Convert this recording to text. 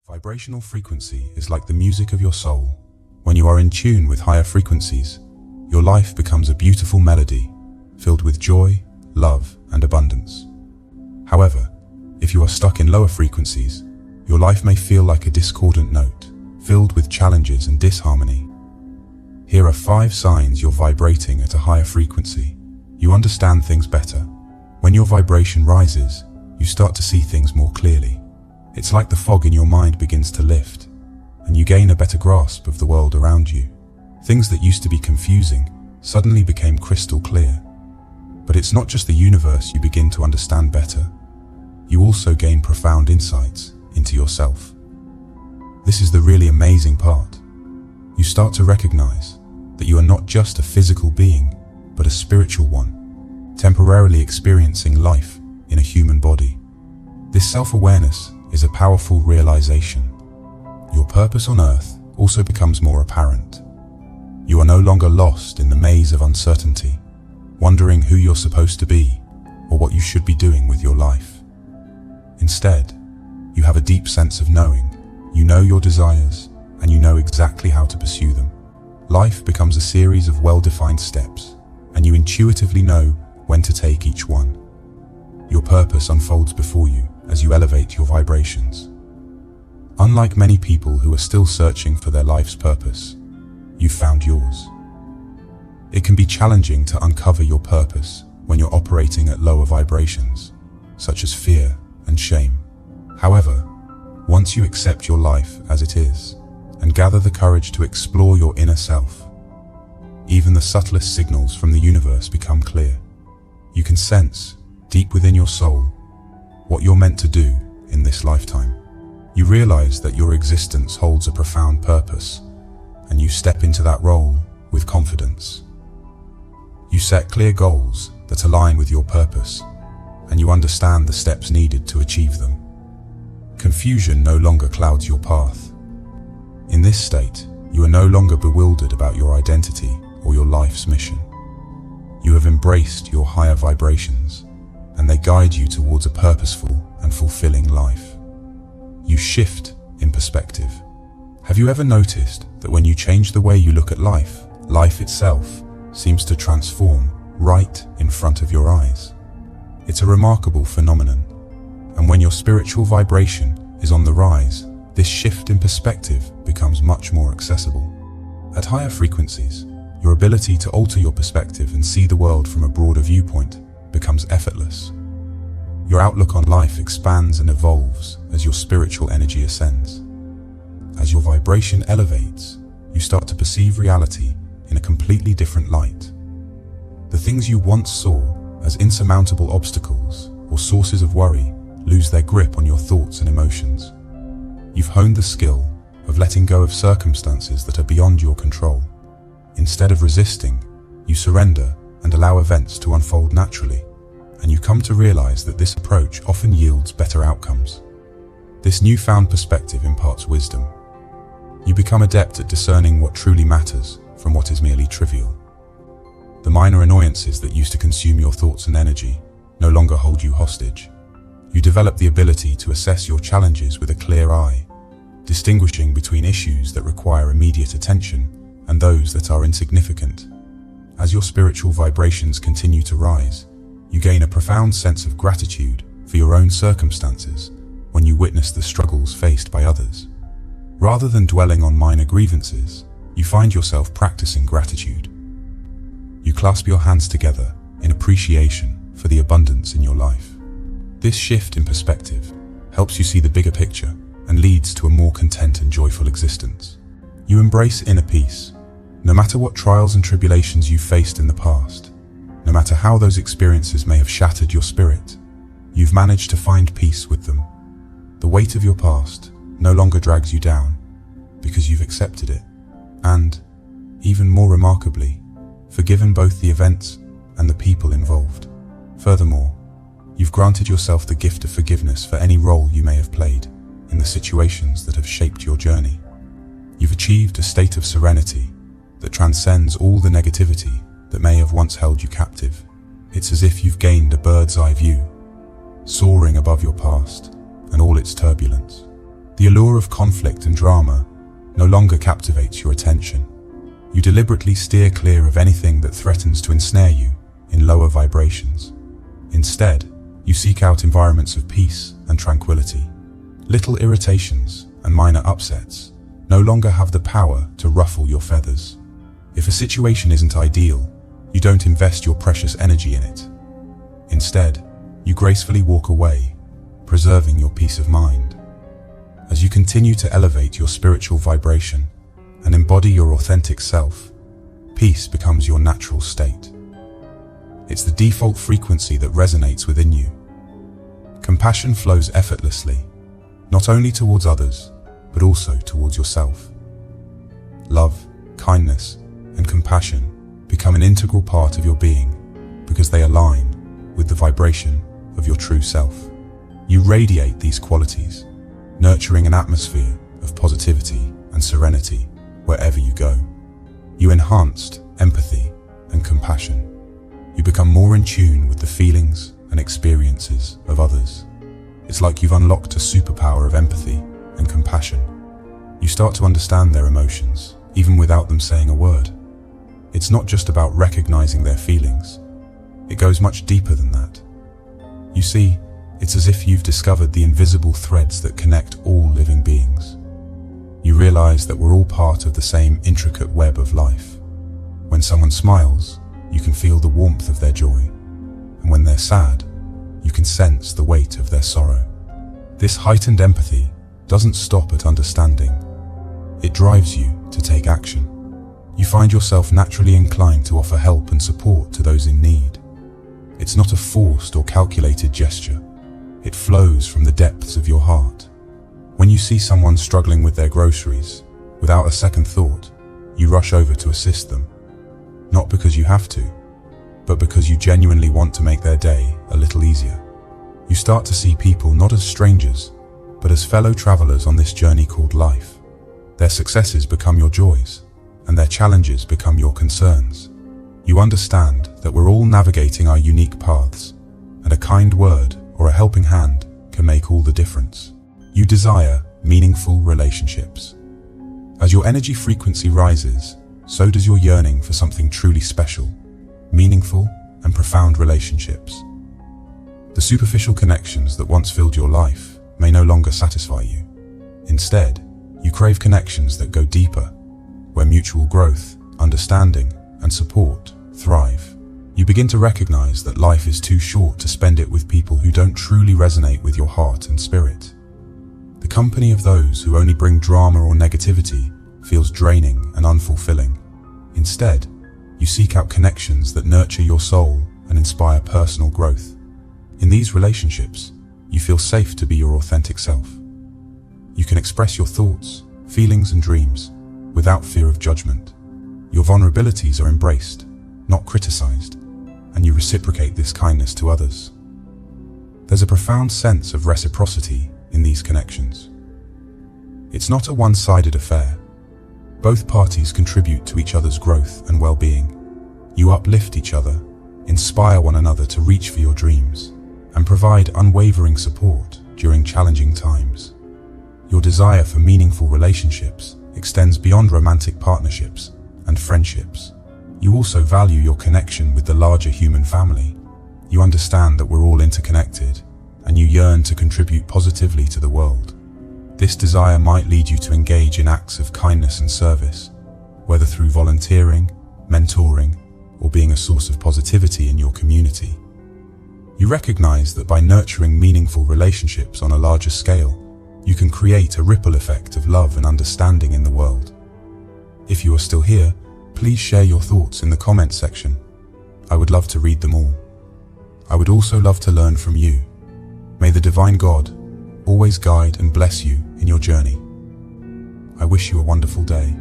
Vibrational frequency is like the music of your soul. When you are in tune with higher frequencies, your life becomes a beautiful melody, filled with joy, love, and abundance. However, if you are stuck in lower frequencies, your life may feel like a discordant note, filled with challenges and disharmony. Here are 5 signs you're vibrating at a higher frequency. You understand things better. When your vibration rises, you start to see things more clearly. It's like the fog in your mind begins to lift, and you gain a better grasp of the world around you. Things that used to be confusing suddenly became crystal clear. But it's not just the universe you begin to understand better. You also gain profound insights into yourself. This is the really amazing part. You start to recognize that you are not just a physical being, but a spiritual one, temporarily experiencing life in a human body. This self-awareness is a powerful realization. Your purpose on earth also becomes more apparent. You are no longer lost in the maze of uncertainty, wondering who you're supposed to be or what you should be doing with your life. Instead, you have a deep sense of knowing. You know your desires, and you know exactly how to pursue them. Life becomes a series of well-defined steps, and you intuitively know when to take each one. Your purpose unfolds before you as you elevate your vibrations. Unlike many people who are still searching for their life's purpose, you've found yours. It can be challenging to uncover your purpose when you're operating at lower vibrations, such as fear and shame. However, once you accept your life as it is, and gather the courage to explore your inner self, even the subtlest signals from the universe become clear. You can sense, deep within your soul, what you're meant to do in this lifetime. You realize that your existence holds a profound purpose, and you step into that role with confidence. You set clear goals that align with your purpose, and you understand the steps needed to achieve them. Confusion no longer clouds your path. In this state, you are no longer bewildered about your identity or your life's mission. You have embraced your higher vibrations, and they guide you towards a purposeful and fulfilling life. You shift in perspective. Have you ever noticed that when you change the way you look at life, life itself seems to transform right in front of your eyes? It's a remarkable phenomenon, and when your spiritual vibration is on the rise, this shift in perspective becomes much more accessible. At higher frequencies, your ability to alter your perspective and see the world from a broader viewpoint becomes effortless. Your outlook on life expands and evolves as your spiritual energy ascends. As your vibration elevates, you start to perceive reality in a completely different light. The things you once saw as insurmountable obstacles or sources of worry lose their grip on your thoughts and emotions. You've honed the skill of letting go of circumstances that are beyond your control. Instead of resisting, you surrender and allow events to unfold naturally, and you come to realize that this approach often yields better outcomes. This newfound perspective imparts wisdom. You become adept at discerning what truly matters from what is merely trivial. The minor annoyances that used to consume your thoughts and energy no longer hold you hostage. You develop the ability to assess your challenges with a clear eye, distinguishing between issues that require immediate attention and those that are insignificant. As your spiritual vibrations continue to rise, you gain a profound sense of gratitude for your own circumstances when you witness the struggles faced by others. Rather than dwelling on minor grievances, you find yourself practicing gratitude. You clasp your hands together in appreciation for the abundance in your life. This shift in perspective helps you see the bigger picture and leads to a more content and joyful existence. You embrace inner peace. No matter what trials and tribulations you've faced in the past, no matter how those experiences may have shattered your spirit, you've managed to find peace with them. The weight of your past no longer drags you down because you've accepted it and, even more remarkably, forgiven both the events and the people involved. Furthermore, you've granted yourself the gift of forgiveness for any role you may have played in the situations that have shaped your journey. You've achieved a state of serenity that transcends all the negativity that may have once held you captive. It's as if you've gained a bird's eye view, soaring above your past and all its turbulence. The allure of conflict and drama no longer captivates your attention. You deliberately steer clear of anything that threatens to ensnare you in lower vibrations. Instead, you seek out environments of peace and tranquility. Little irritations and minor upsets no longer have the power to ruffle your feathers. If a situation isn't ideal, you don't invest your precious energy in it. Instead, you gracefully walk away, preserving your peace of mind. As you continue to elevate your spiritual vibration and embody your authentic self, peace becomes your natural state. It's the default frequency that resonates within you. Compassion flows effortlessly, not only towards others, but also towards yourself. Love, kindness, and compassion become an integral part of your being because they align with the vibration of your true self. You radiate these qualities, nurturing an atmosphere of positivity and serenity wherever you go. You enhanced empathy and compassion. You become more in tune with the feelings and experiences of others. It's like you've unlocked a superpower of empathy and compassion. You start to understand their emotions, even without them saying a word. It's not just about recognizing their feelings. It goes much deeper than that. You see, it's as if you've discovered the invisible threads that connect all living beings. You realize that we're all part of the same intricate web of life. When someone smiles, you can feel the warmth of their joy. And when they're sad, you can sense the weight of their sorrow. This heightened empathy doesn't stop at understanding. It drives you to take action. You find yourself naturally inclined to offer help and support to those in need. It's not a forced or calculated gesture. It flows from the depths of your heart. When you see someone struggling with their groceries, without a second thought, you rush over to assist them. Not because you have to, but because you genuinely want to make their day a little easier. You start to see people not as strangers, but as fellow travelers on this journey called life. Their successes become your joys, and their challenges become your concerns. You understand that we're all navigating our unique paths, and a kind word or a helping hand can make all the difference. You desire meaningful relationships. As your energy frequency rises, so does your yearning for something truly special, meaningful and profound relationships. The superficial connections that once filled your life may no longer satisfy you. Instead, you crave connections that go deeper, where mutual growth, understanding, and support thrive. You begin to recognize that life is too short to spend it with people who don't truly resonate with your heart and spirit. The company of those who only bring drama or negativity feels draining and unfulfilling. Instead, you seek out connections that nurture your soul and inspire personal growth. In these relationships, you feel safe to be your authentic self. You can express your thoughts, feelings, and dreams without fear of judgment. Your vulnerabilities are embraced, not criticized, and you reciprocate this kindness to others. There's a profound sense of reciprocity in these connections. It's not a one-sided affair. Both parties contribute to each other's growth and well-being. You uplift each other, inspire one another to reach for your dreams, and provide unwavering support during challenging times. Your desire for meaningful relationships extends beyond romantic partnerships and friendships. You also value your connection with the larger human family. You understand that we're all interconnected, and you yearn to contribute positively to the world. This desire might lead you to engage in acts of kindness and service, whether through volunteering, mentoring, or being a source of positivity in your community. You recognize that by nurturing meaningful relationships on a larger scale, you can create a ripple effect of love and understanding in the world. If you are still here, please share your thoughts in the comments section. I would love to read them all. I would also love to learn from you. May the Divine God always guide and bless you in your journey. I wish you a wonderful day.